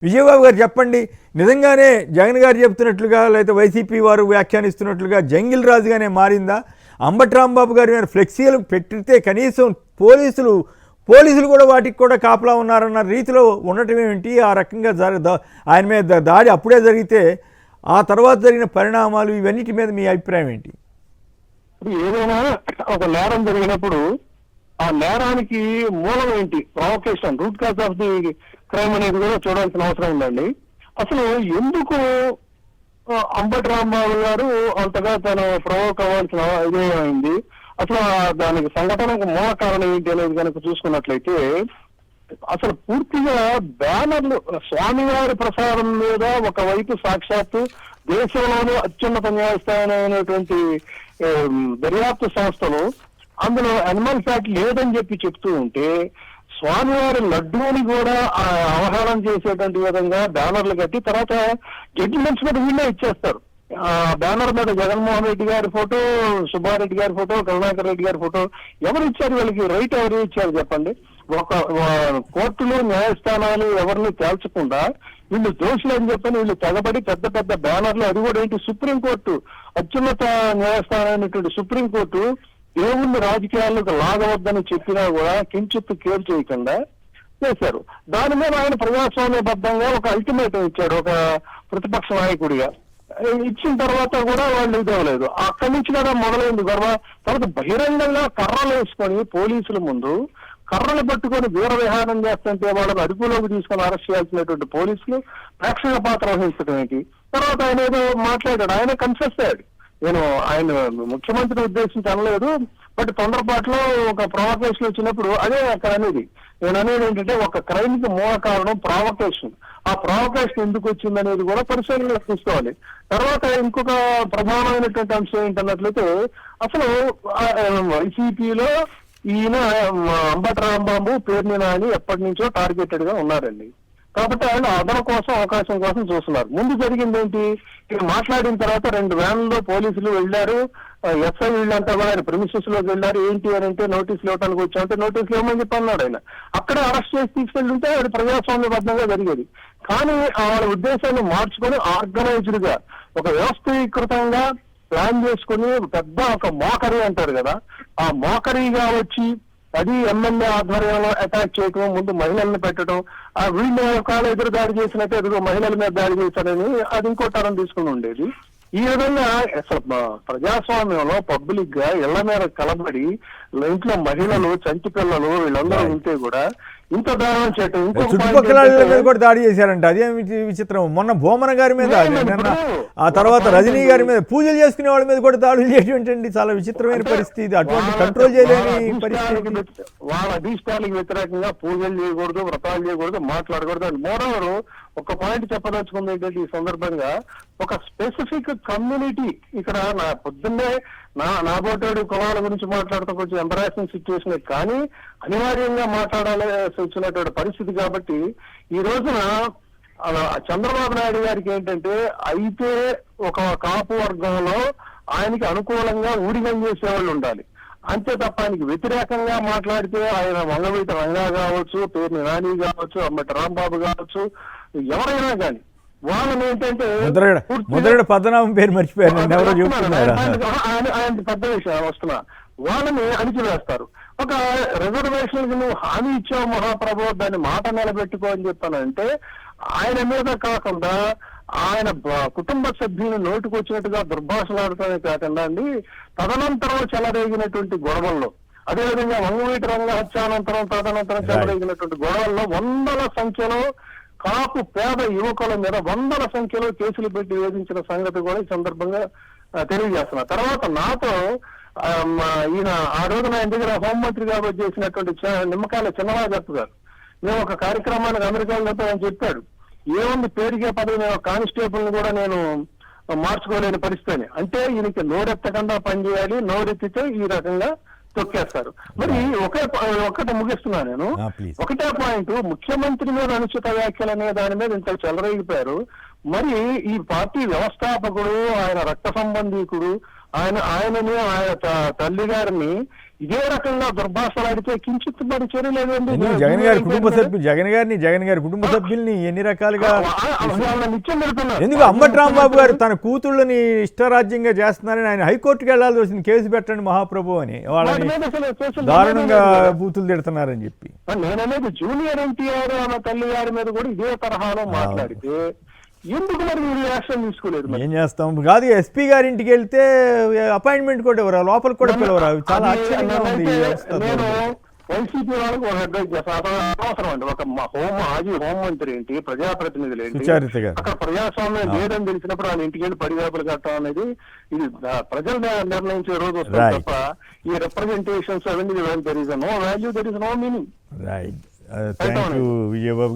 విజయబాబు గారు చెప్పండి, నిజంగానే జగన్ గారు చెప్తున్నట్లుగా లేకపోతే వైసీపీ వారు వ్యాఖ్యానిస్తున్నట్లుగా జంగిల్ రాజుగానే మారిందా? అంబటి రాంబాబు గారి మీద ఫ్లెక్సీలు పెట్టితే కనీసం పోలీసులు కూడా వాటికి కూడా కాపలా ఉన్నారన్న రీతిలో ఉండటం ఏమిటి? ఆ రకంగా ఆయన మీద దాడి అప్పుడే జరిగితే ఆ తర్వాత జరిగిన పరిణామాలు ఇవన్నిటి మీద మీ అభిప్రాయం ఏంటి? ఏదైనా ఒక నేరం జరిగినప్పుడు ఆ నేరానికి మూలం ఏంటి, provocation, root cause of the crime అనేది కూడా చూడాల్సిన అవసరం ఉందండి. అసలు ఎందుకు అంబటి రాంబాబు గారు అంతగా తను ప్రొవోక్ అవ్వాల్సిన ఇదేమైంది, అసలు దానికి సంఘటనకు మూల కారణం ఏంటి అనేది కనుక చూసుకున్నట్లయితే, అసలు పూర్తిగా బ్యానర్లు స్వామివారి ప్రసాదం మీద ఒకవైపు సాక్షాత్తు దేశంలోనే అత్యున్నత న్యాయస్థానమైనటువంటి దర్యాప్తు సంస్థలు అందులో అనిమల్ ఫ్యాట్ లేదని చెప్తూ ఉంటే, స్వామివారి లడ్డూని కూడా అవహేళన చేసేటువంటి విధంగా బ్యానర్లు కట్టి తర్వాత జడ్జిమెంట్స్ మీద వీళ్ళే ఇచ్చేస్తారు. బ్యానర్ మీద జగన్మోహన్ రెడ్డి గారి ఫోటో, సుబ్బారెడ్డి గారి ఫోటో, కరుణాకర్ రెడ్డి గారి ఫోటో. ఎవరు ఇచ్చారు వీళ్ళకి రైట్? ఎవరు ఇచ్చారు చెప్పండి? ఒక కోర్టులో న్యాయస్థానాలు ఎవరిని తేల్చకుండా వీళ్ళు దోషులు అని చెప్పని వీళ్ళు తెగబడి పెద్ద పెద్ద బ్యానర్లు, అది కూడా ఏంటి, సుప్రీంకోర్టు అత్యున్నత న్యాయస్థానం అయినటువంటి సుప్రీంకోర్టు దేవుణ్ణి రాజకీయాలకు లాగవద్దని చెప్పినా కూడా కించిత్తు కేర్ చేయకుండా చేశారు. దాని మీద ఆయన ప్రజాస్వామ్యబద్ధంగా ఒక అల్టిమేటం ఇచ్చాడు ఒక ప్రతిపక్ష నాయకుడిగా. ఇచ్చిన తర్వాత కూడా వాళ్ళు ఇదవలేదు. అక్కడి నుంచి కూడా మొదలైంది గొడవ. తర్వాత బహిరంగంగా కర్రలు వేసుకొని పోలీసుల ముందు కర్రలు పట్టుకొని వీర విహారం చేస్తుంటే వాళ్ళని అదుపులోకి తీసుకొని అరెస్ట్ చేయాల్సినటువంటి పోలీసులు ప్రేక్షక పాత్ర వహించడం ఏంటి? తర్వాత ఆయన ఏదో మాట్లాడాడు, ఆయన కన్ఫెస్ అయ్యాడు, నేను ఆయన ముఖ్యమంత్రిని ఉద్దేశించి అనలేదు, బట్ తొందరపాటులో ఒక ప్రొవొకేషన్ వచ్చినప్పుడు అదే అక్కడ అనేది. నేను అనేది ఏంటంటే, ఒక క్రైమ్ కి మూల కారణం ప్రావొకేషన్. ఆ ప్రావొకేషన్ ఎందుకు వచ్చింది అనేది కూడా పరిశీలనలో తీసుకోవాలి. తర్వాత ఇంకొక ప్రధానమైనటువంటి అంశం ఏంటన్నట్లయితే, అసలు వైసీపీలో ఈయన అంబటి రాంబాబు, పేర్ని నాని ఎప్పటి నుంచో టార్గెటెడ్ గా ఉన్నారండి. కాబట్టి ఆయన అదన కోసం, అవకాశం కోసం చూస్తున్నారు. ముందు జరిగింది ఏంటి, ఇక్కడ మాట్లాడిన తర్వాత 2 వ్యాన్లలో పోలీసులు వెళ్లారు, ఎస్ఐ వీళ్ళంతా కూడా ఆయన ప్రిమిసెస్ లోకి వెళ్లారు. ఏంటి అని అంటే, నోటీసులు ఇవ్వడానికి వచ్చామంటే నోటీసులు ఇవ్వమని చెప్పి అన్నాడు ఆయన. అక్కడే అరెస్ట్ చేసి తీసుకెళ్తుంటే అది ప్రజాస్వామ్యబద్ధంగా జరిగేది. కానీ వాళ్ళ ఉద్దేశాన్ని మార్చుకొని ఆర్గనైజ్డ్ గా, ఒక వ్యవస్థీకృతంగా ప్లాన్ చేసుకుని పెద్ద ఒక మోకరీ అంటారు కదా, ఆ మోకరీగా వచ్చి అది ఎమ్మెల్యే ఆధ్వర్యంలో అటాక్ చేయటం, ముందు మహిళల్ని పెట్టడం, ఆ వీళ్ళు ఒకవేళ ఎదురు దాడి చేసినట్టు ఎదురు మహిళల మీద దాడి చేశారని అది ఇంకో తరం తీసుకుని ఉండేది. ఈ విధంగా అసలు ప్రజాస్వామ్యంలో పబ్లిక్ గా ఇళ్ల మీద కలబడి ఇంట్లో మహిళలు, చంటి పిల్లలు వీళ్ళందరూ ఉంటే కూడా ఇంత దారుణం చేయటం. చుట్టుపక్కల మీద కూడా దాడి చేశారంట, అదే విచిత్రం. మొన్న భూమన గారి మీద, ఆ తర్వాత రజనీ గారి మీద, పూజలు చేసుకునే వాళ్ళ మీద కూడా దాడులు చేయటం చాలా విచిత్రమైన పరిస్థితి. అటువంటి కంట్రోల్ చేయలేని పరిస్థితి. వాళ్ళ అధిష్టానికి వ్యతిరేకంగా పూజలు చేయకూడదు, వ్రతాలు చేయకూడదు, మాట్లాడకూడదు. అండ్ మోరవరు ఒక పాయింట్ చెప్పదలుచుకుంది ఏంటంటే, ఈ సందర్భంగా ఒక స్పెసిఫిక్ కమ్యూనిటీ, ఇక్కడ నా పొద్దున్నే నాబోటాడు కులాల గురించి మాట్లాడుతూ కొంచెం ఎంబరాసింగ్ సిచ్యువేషన్, కానీ అనివార్యంగా మాట్లాడాల్సి వచ్చినటువంటి పరిస్థితి. కాబట్టి ఈ రోజున చంద్రబాబు నాయుడు గారికి ఏంటంటే, అయితే ఒక కాపు వర్గంలో ఆయనకి అనుకూలంగా ఊడిగం చేసేవాళ్ళు ఉండాలి, అంతే తప్ప ఆయనకి వ్యతిరేకంగా మాట్లాడితే ఆయన వంగవీటి రంగా కావచ్చు, పేర్ని నాని కావచ్చు, అంబటి రాంబాబు కావచ్చు, ఎవరైనా కానీ వాళ్ళని ఏంటంటే పద్మనాభం పేరు మర్చిపోయారు, ఆయన పెద్ద విషయం వస్తున్నా, వాళ్ళని అణిచివేస్తారు. ఒక రిజర్వేషన్ నువ్వు హామీ ఇచ్చావు మహాప్రభు, దాన్ని మాట నిలబెట్టుకో అని చెప్పానంటే, ఆయన మీద కాకుండా ఆయన కుటుంబ సభ్యులు నోటికి వచ్చినట్టుగా దుర్భాషలాడటమే కాకుండా అండి, తదనంతరం చెలరేగినటువంటి గొడవల్లో, అదేవిధంగా వంగవీటి రంగ హత్యానంతరం తదనంతరం చెలరేగినటువంటి గొడవల్లో వందల సంఖ్యలో కాపు పేద యువకుల మీద వందల సంఖ్యలో కేసులు పెట్టి వేధించిన సంగతి కూడా ఈ సందర్భంగా తెలియజేస్తున్నా. తర్వాత నాతో ఈయన ఆ రోజున ఆయన దగ్గర హోంమంత్రిగా చేసినటువంటి నిమ్మకాయల చిన్నరాజప్ప గారు, మేము ఒక కార్యక్రమానికి అమెరికాలో ఆయన చెప్పాడు, ఏముంది పేరుకే పదవి, నేను కానిస్టేబుల్ ని కూడా నేను మార్చుకోలేని పరిస్థితి. అంటే ఈయనకి నోరెత్తకుండా పనిచేయాలి, నోరెత్తితే ఈ రకంగా తొక్కేస్తారు. మరి ఒకటి ముగిస్తున్నా నేను, ఒకటే పాయింట్, ముఖ్యమంత్రి మీద అనుచిత వ్యాఖ్యలు అనే దాని మీద ఇంత చెలరేగిపోయారు. మరి ఈ పార్టీ వ్యవస్థాపకుడు, ఆయన రక్త సంబంధీకుడు, ఆయనని ఆయన తల్లి గారిని ఇదే రకంగా దుర్భాషలాడితే కించిత్ మరి చర్య లేదండి. ఎందుకు జగన్ గారి కుటుంబ సభ్యులు జగన్ గారి కుటుంబ సభ్యుల్ని ఎన్ని రకాలుగా నిత్యం పెడుతున్నారు. ఎందుకు అంబటి రాంబాబు గారు తన కూతుళ్ళని ఇష్టరాజ్యంగా చేస్తున్నారని ఆయన హైకోర్టుకి వెళ్లాల్సి వచ్చింది, కేసు పెట్టండి మహాప్రభు అని, వాళ్ళని దారుణంగా బూతులు తిడుతున్నారని చెప్పి. నేననేది జూనియర్ ఎన్టీఆర్ ఆమె తల్లి గారి మీద కూడా ఇదే తరహాలో మాట్లాడితే ఎందుకు మరి మీరు యాక్షన్ తీసుకోలేదు? ఏం చేస్తాం కాదు, ఎస్పీ గారి ఇంటికి వెళ్తే అపాయింట్మెంట్ కూడా ఇవ్వరా, లోపలికి కూడా పిలవరా, చాలా ఆశ్చర్యంగా ఉంది ఈ వ్యవస్థ. నేను వైసీపీ వాళ్ళకి ఒక అడ్వైజ్ చేస్తాను. అవసరం అండి, ఒక మాజీ హోంమంత్రి ఏంటి, ప్రజాప్రతినిధులు ఏంటి, సుచారిత గారు అక్కడ ప్రజాస్వామ్యం లేదని తెలిసినప్పుడు ఆయన ఇంటికి వెళ్ళి పడివేపులు కట్టడం అనేది ఇది ప్రజలు నిర్ణయించే రోజు వస్తుంది తప్ప ఈ రిప్రజెంటేషన్స్ అవన్నీ there is no value, there is no meaning. Right. Thank you Vijaya Babu.